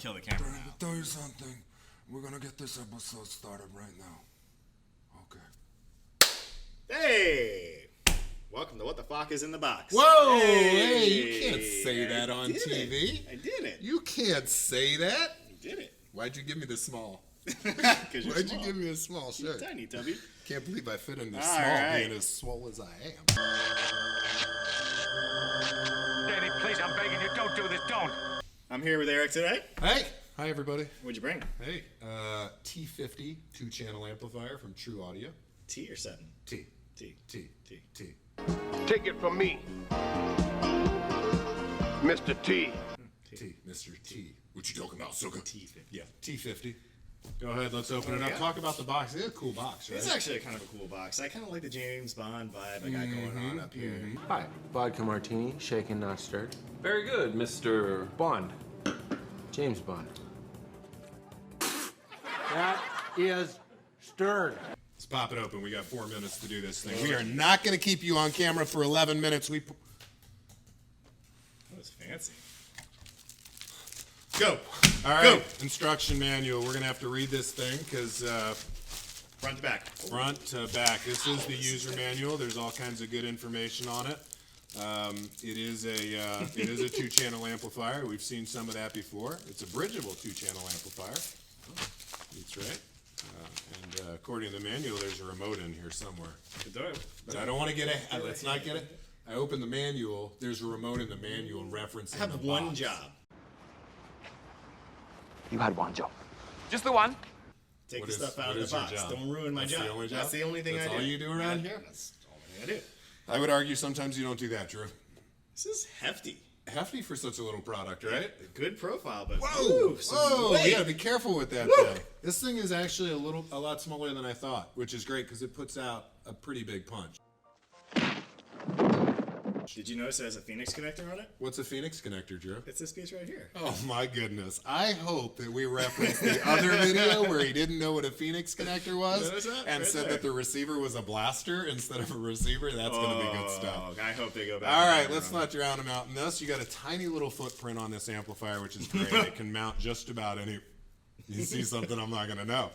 kill the camera now. Tell you something. We're gonna get this episode started right now. Okay. Hey! Welcome to What the Fuck is in the Box. Whoa! Hey, you can't say that on TV. I did it. You can't say that. You did it. Why'd you give me the small? Because Why'd you give me a small shirt? You're tiny, Tubby. Can't believe I fit in this All small, right. being as swole as I am. Danny, please, I'm begging you, don't do this, don't. I'm here with Eric today. Hey! Hi, everybody. What'd you bring? Hey, T50 2-channel amplifier from TruAudio. T or 7? T. T. T. T. T. Take it from me, Mr. T. T. Mr. T. What you talking about, Suga? T50. Yeah, T50. Go ahead, let's open it up. Yeah. Talk about the box. It's a cool box, right? It's actually kind of a cool box. I kind of like the James Bond vibe I got going on up here. Hi, vodka martini, shaken, not stirred. Very good, Mr. Bond. James Bond. That is stirred. Let's pop it open. We got 4 minutes to do this thing. We are not going to keep you on camera for 11 minutes. That was fancy. Go. All right. Go. Instruction manual. We're going to have to read this thing because Front to back. front to back. This is the user manual. There's all kinds of good information on it. It is a 2-channel amplifier. We've seen some of that before. It's a bridgeable 2-channel amplifier. That's right. And according to the manual, there's a remote in here somewhere. But I don't want to get it. Let's not get it. I opened the manual. There's a remote in the manual referencing I have the one box. job. You had one job. Just the one. Take What the is- stuff out what of is the your box. job? Don't ruin my That's job. the only job? That's the only thing That's I do. all you do around here? That's the only thing I do. I would argue sometimes you don't do that, Drew. This is hefty. Hefty for such a little product, right? Good profile, but Whoa! some Whoa! weight. You gotta be careful with that thing. This thing is actually a lot smaller than I thought, which is great because it puts out a pretty big punch. Did you notice it has a Phoenix connector on it? What's a Phoenix connector, Drew? It's this piece right here. Oh my goodness! I hope that we referenced the other video where he didn't know what a Phoenix connector was Notice that? and Right said there. that the receiver was a blaster instead of a receiver. That's gonna be good stuff. I hope they go back. All right, and let's run not drown him out in this. You got a tiny little footprint on this amplifier, which is great. It can mount just about any. You see something I'm not going to know.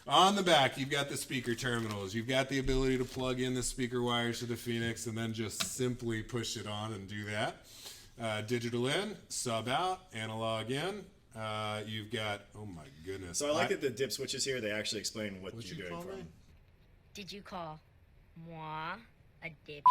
On the back, you've got the speaker terminals. You've got the ability to plug in the speaker wires to the Phoenix and then just simply push it on and do that. Digital in, sub out, analog in. You've got, oh my goodness. So I like that the dip switches here, they actually explain what What'd you're you going call from. me? Did you call moi a dipshit?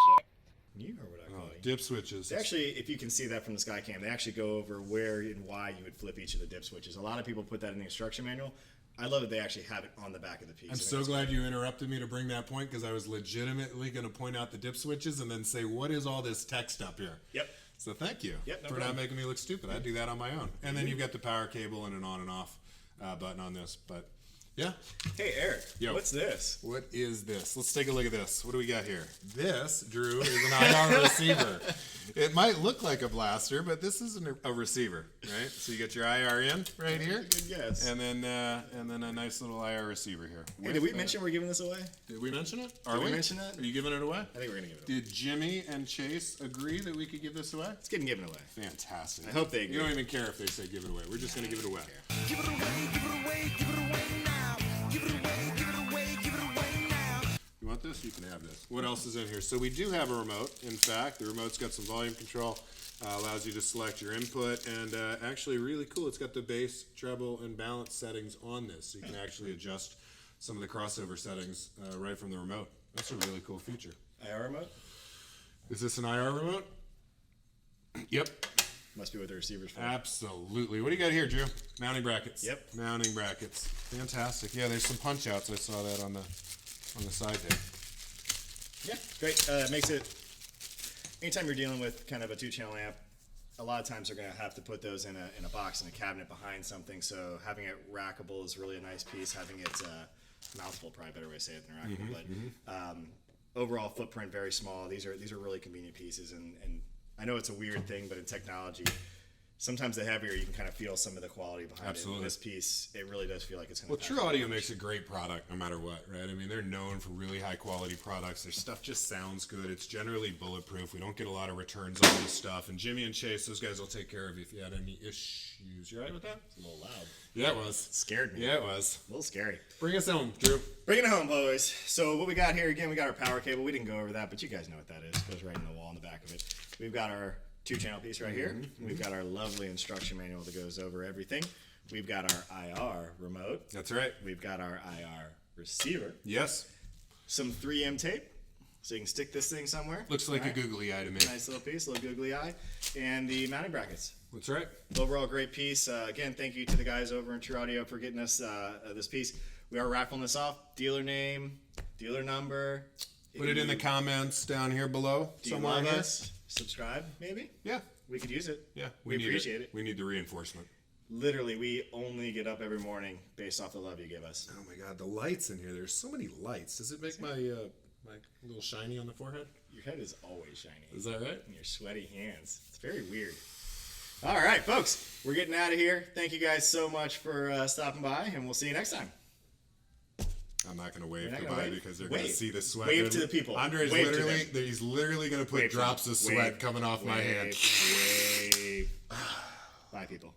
You heard what I call you. Dip switches. They actually, if you can see that from the Skycam, they actually go over where and why you would flip each of the dip switches. A lot of people put that in the instruction manual. I love that they actually have it on the back of the piece. I'm so glad you interrupted me to bring that point because I was legitimately going to point out the dip switches and then say, what is all this text up here? Yep. So thank you Yep, no for problem. not making me look stupid. I'd do that on my own. And then you've got the power cable and an on and off button on this. But yeah, Hey, Eric, Yo. what's this? what is this? Let's take a look at this. What do we got here? This, Drew, is an IR receiver. It might look like a blaster, but this is a receiver, right? So you got your IR in right here, Good guess. and then a nice little IR receiver here. Hey, did we mention we're giving this away? Did we mention it? Did we mention that? Are you giving it away? I think we're going to give it away. Did Jimmy and Chase agree that we could give this away? It's getting given away. Fantastic. I hope they You agree. don't even care if they say give it away. We're just going to give it away. Give it away, give it away, give it away now. Give it away, give it away, give it away now. You want this? You can have this. What else is in here? So we do have a remote. In fact, the remote's got some volume control. Allows you to select your input. And actually really cool. It's got the bass, treble, and balance settings on this. So you can actually adjust some of the crossover settings right from the remote. That's a really cool feature. IR remote? Is this an IR remote? Yep. Must be what the receiver's for. Absolutely. What do you got here, Drew? Mounting brackets. Yep. Mounting brackets. Fantastic. Yeah, there's some punch outs. I saw that on the side there. Yeah, great. Makes it, anytime you're dealing with kind of a 2-channel amp, a lot of times they're going to have to put those in a box, in a cabinet behind something. So having it rackable is really a nice piece. Having it mountable, probably a better way to say it than rackable. But overall footprint, very small. These are really convenient pieces. And I know it's a weird thing, but in technology, sometimes the heavier, you can kind of feel some of the quality behind Absolutely. it. This piece, it really does feel like it's going Well, to TruAudio makes a great product no matter what, right? I mean, they're known for really high quality products. Their stuff just sounds good. It's generally bulletproof. We don't get a lot of returns on this stuff. And Jimmy and Chase, those guys will take care of you if you had any issues. You all right with that? a little loud. Yeah, it was. Scared me. Yeah, it was. A little scary. Bring us home, Drew. Bringing it home, boys. So what we got here, again, we got our power cable. We didn't go over that, but you guys know what that is. It goes right in the wall in the back of it. We've got our 2-channel piece right here. We've got our lovely instruction manual that goes over everything. We've got our IR remote. That's right. We've got our IR receiver. Yes. Some 3M tape, so you can stick this thing somewhere. Looks like All right. a googly eye to me. Nice little piece, little googly eye. And the mounting brackets. That's right. Overall, great piece. Again, thank you to the guys over in TruAudio for getting us this piece. We are raffling this off. Dealer name, dealer number. Put it in the comments down here below. Do you Somewhere love in there. us? Subscribe, maybe? Yeah. We could use it. Yeah. We need appreciate it. We need the reinforcement. Literally, we only get up every morning based off the love you give us. Oh my God, the lights in here. There's so many lights. Does it make my my little shiny on the forehead? Your head is always shiny. Is that right? And your sweaty hands. It's very weird. All right, folks. We're getting out of here. Thank you guys so much for stopping by, and we'll see you next time. I'm not going to wave You're not gonna goodbye wave? because they're going to Wave. see the sweat. Wave to the people. Andre's Wave to literally, them. he's literally going to put Wave to drops them. of sweat Wave. coming off my hand. Wave. Bye, people.